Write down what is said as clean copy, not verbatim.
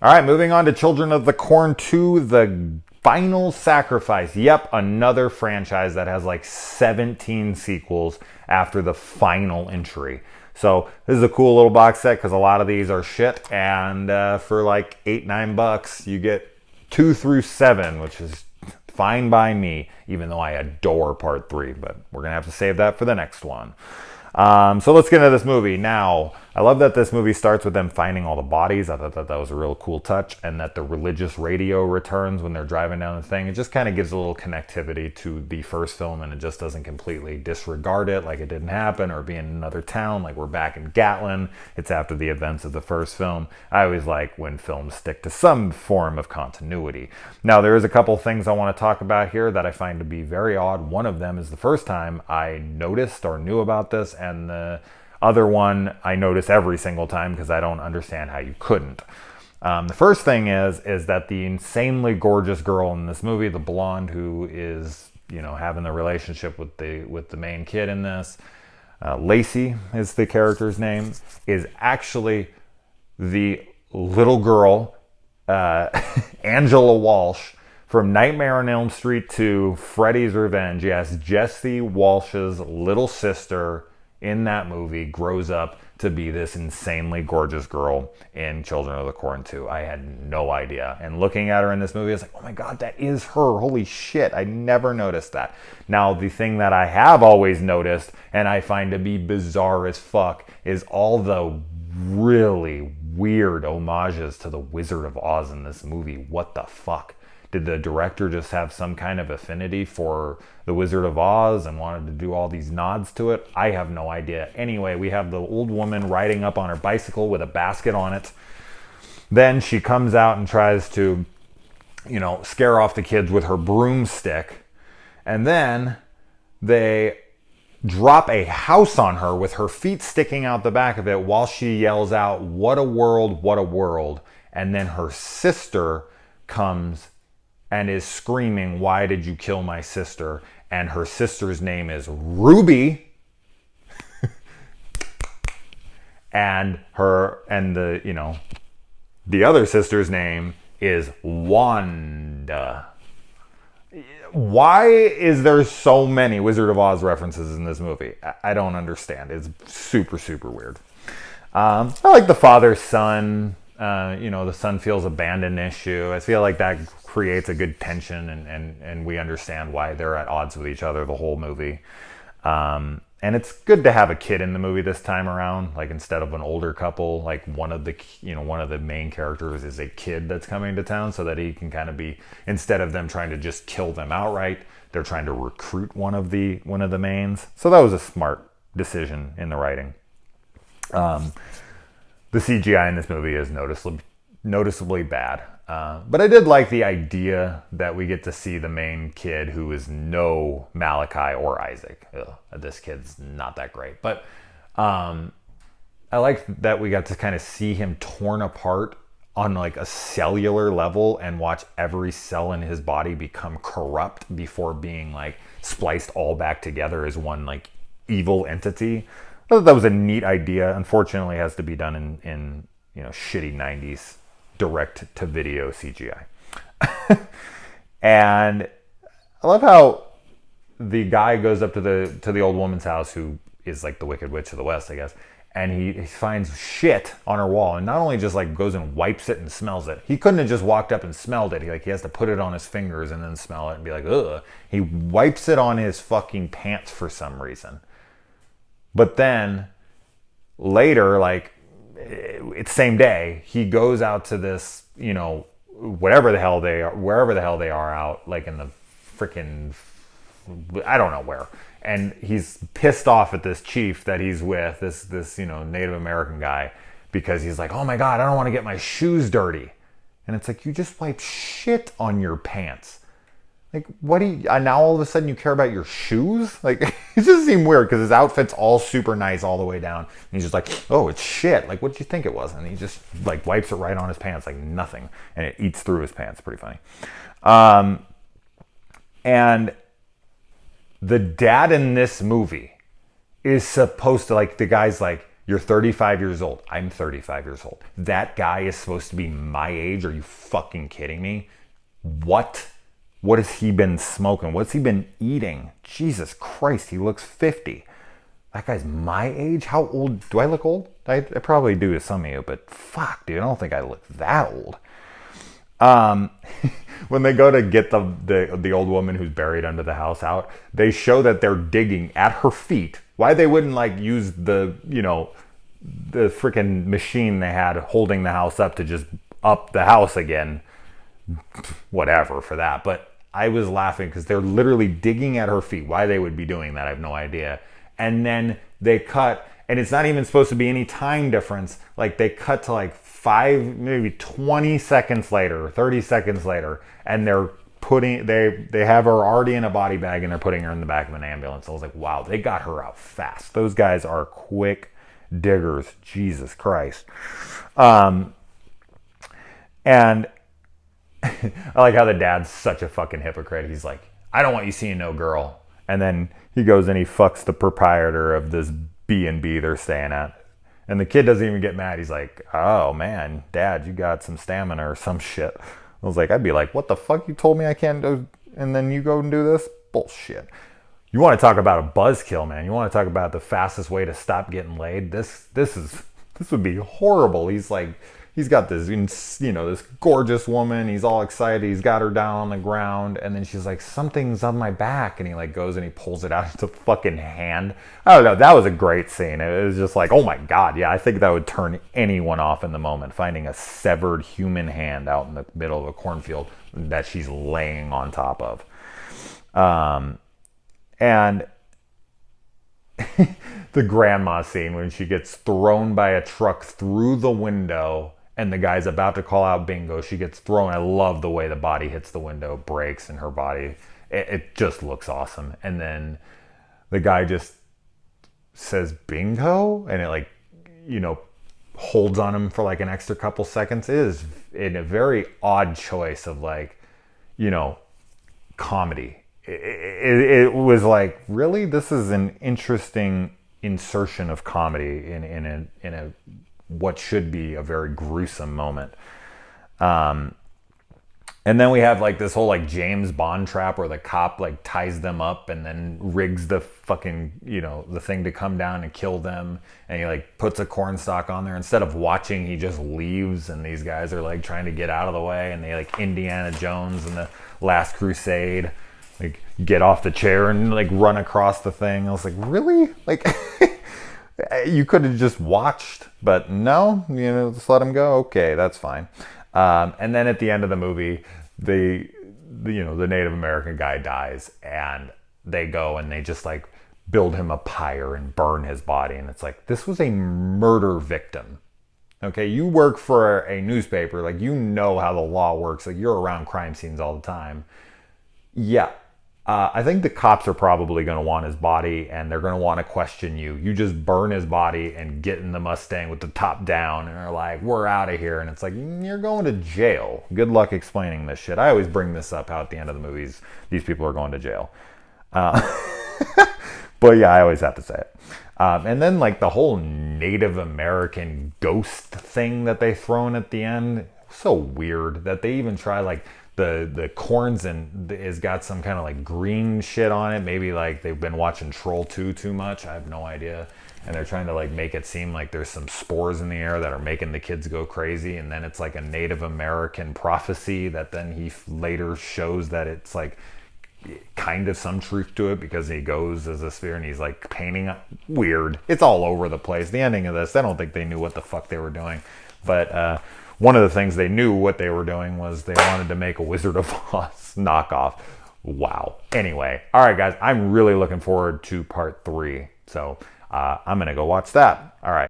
All right, moving on to Children of the Corn 2, The Final Sacrifice. Yep, another franchise that has like 17 sequels after the final entry. So this is a cool little box set because a lot of these are shit. And for like $8-9, you get 2 through 7, which is fine by me, even though I adore part 3. But we're going to have to save that for the next one. So let's get into this movie. Now, I love that this movie starts with them finding all the bodies. I thought that was a real cool touch. And that the religious radio returns when they're driving down the thing. It just kind of gives a little connectivity to the first film, and it just doesn't completely disregard it like it didn't happen, or be in another town like we're back in Gatlin. It's after the events of the first film. I always like when films stick to some form of continuity. Now, there is a couple things I want to talk about here that I find to be very odd. One of them is the first time I noticed or knew about this, and the other one I notice every single time because I don't understand how you couldn't. The first thing is that the insanely gorgeous girl in this movie, the blonde who is, having the relationship with the main kid in this, Lacey is the character's name, is actually the little girl, Angela Walsh, from Nightmare on Elm Street to Freddy's Revenge. Yes, Jesse Walsh's little sister in that movie grows up to be this insanely gorgeous girl in Children of the Corn 2. I had no idea. And looking at her in this movie, I was like, oh my God, that is her. Holy shit, I never noticed that. Now, the thing that I have always noticed, and I find to be bizarre as fuck, is all the really weird homages to the Wizard of Oz in this movie. What the fuck? Did the director just have some kind of affinity for the Wizard of Oz and wanted to do all these nods to it? I have no idea. Anyway, we have the old woman riding up on her bicycle with a basket on it. Then she comes out and tries to, scare off the kids with her broomstick. And then they drop a house on her with her feet sticking out the back of it while she yells out, "What a world, what a world." And then her sister comes and is screaming, "Why did you kill my sister?" And her sister's name is Ruby. and the other sister's name is Wanda. Why is there so many Wizard of Oz references in this movie? I don't understand. It's super, super weird. I like the father-son. The son feels abandoned issue. I feel like that creates a good tension, and we understand why they're at odds with each other the whole movie. And it's good to have a kid in the movie this time around, like instead of an older couple. Like one of the main characters is a kid that's coming to town, so that he can kind of be, instead of them trying to just kill them outright, they're trying to recruit one of the mains. So that was a smart decision in the writing. The CGI in this movie is noticeably bad. But I did like the idea that we get to see the main kid who is no Malachi or Isaac. Ugh, this kid's not that great. But I like that we got to kind of see him torn apart on like a cellular level and watch every cell in his body become corrupt before being like spliced all back together as one like evil entity. I thought that was a neat idea. Unfortunately, it has to be done in shitty 90s direct to video CGI. And I love how the guy goes up to the old woman's house, who is like the Wicked Witch of the West, I guess, and he finds shit on her wall, and not only just like goes and wipes it and smells it. He couldn't have just walked up and smelled it. He has to put it on his fingers and then smell it and be like, ugh. He wipes it on his fucking pants for some reason. But then later, like it's same day, he goes out to this, wherever the hell they are out, like in the freaking, I don't know where. And he's pissed off at this chief that he's with, this Native American guy, because he's like, oh my God, I don't want to get my shoes dirty. And it's like, you just wipe shit on your pants. Like, what do you, now all of a sudden you care about your shoes? Like, it just seemed weird because his outfit's all super nice all the way down. And he's just like, oh, it's shit. Like, what did you think it was? And he just, like, wipes it right on his pants like nothing. And it eats through his pants. Pretty funny. And the dad in this movie is supposed to, like, the guy's like, You're 35 years old. I'm 35 years old. That guy is supposed to be my age. Are you fucking kidding me? What? What has he been smoking? What's he been eating? Jesus Christ, he looks 50. That guy's my age? How old? Do I look old? I probably do to some of you, but fuck, dude, I don't think I look that old. When they go to get the old woman who's buried under the house out, they show that they're digging at her feet. Why they wouldn't like use the freaking machine they had holding the house up to just up the house again, whatever for that. But I was laughing because they're literally digging at her feet. Why they would be doing that, I have no idea. And then they cut, and it's not even supposed to be any time difference. Like they cut to like 5, maybe 20 seconds later, 30 seconds later, and they're they have her already in a body bag and they're putting her in the back of an ambulance. I was like, wow, they got her out fast. Those guys are quick diggers. Jesus Christ. And I like how the dad's such a fucking hypocrite. He's like, I don't want you seeing no girl. And then he goes and he fucks the proprietor of this B&B they're staying at. And the kid doesn't even get mad. He's like, oh man, Dad, you got some stamina or some shit. I was like, I'd be like, what the fuck? You told me I can't do, and then you go and do this? Bullshit. You want to talk about a buzzkill, man. You want to talk about the fastest way to stop getting laid? This would be horrible. He's like, he's got this, this gorgeous woman. He's all excited. He's got her down on the ground. And then she's like, something's on my back. And he like goes and he pulls it out. It's a fucking hand. I don't know. That was a great scene. It was just like, oh my God. Yeah, I think that would turn anyone off in the moment. Finding a severed human hand out in the middle of a cornfield that she's laying on top of. And the grandma scene when she gets thrown by a truck through the window and the guy's about to call out bingo. She gets thrown. I love the way the body hits the window, breaks, and her body. It just looks awesome. And then the guy just says bingo, and it like, holds on him for like an extra couple seconds. It is in a very odd choice of like, comedy. It was like, really? This is an interesting insertion of comedy in a what should be a very gruesome moment. And then we have like this whole like James Bond trap where the cop like ties them up and then rigs the fucking, the thing to come down and kill them. And he like puts a cornstalk on there. Instead of watching, he just leaves. And these guys are like trying to get out of the way. And they like Indiana Jones and the Last Crusade, like get off the chair and like run across the thing. I was like, really? Like, you could have just watched, but no, just let him go. Okay, that's fine. And then at the end of the movie, the Native American guy dies, and they go and they just like build him a pyre and burn his body. And it's like, this was a murder victim. Okay, you work for a newspaper, like how the law works, like you're around crime scenes all the time. Yeah. I think the cops are probably going to want his body, and they're going to want to question you. You just burn his body and get in the Mustang with the top down, and are like, we're out of here. And it's like, you're going to jail. Good luck explaining this shit. I always bring this up how at the end of the movies, these people are going to jail. But yeah, I always have to say it. And then like the whole Native American ghost thing that they throw in at the end, so weird that they even try like, the corns and has got some kind of like green shit on it. Maybe like they've been watching Troll 2 too much. I have no idea. And they're trying to like make it seem like there's some spores in the air that are making the kids go crazy. And then it's like a Native American prophecy that then he later shows that it's like kind of some truth to it because he goes as a sphere and he's like painting. Weird. It's all over the place. The ending of this, I don't think they knew what the fuck they were doing. But, one of the things they knew what they were doing was they wanted to make a Wizard of Oz knockoff. Wow. Anyway, all right, guys, I'm really looking forward to part 3. So I'm going to go watch that. All right.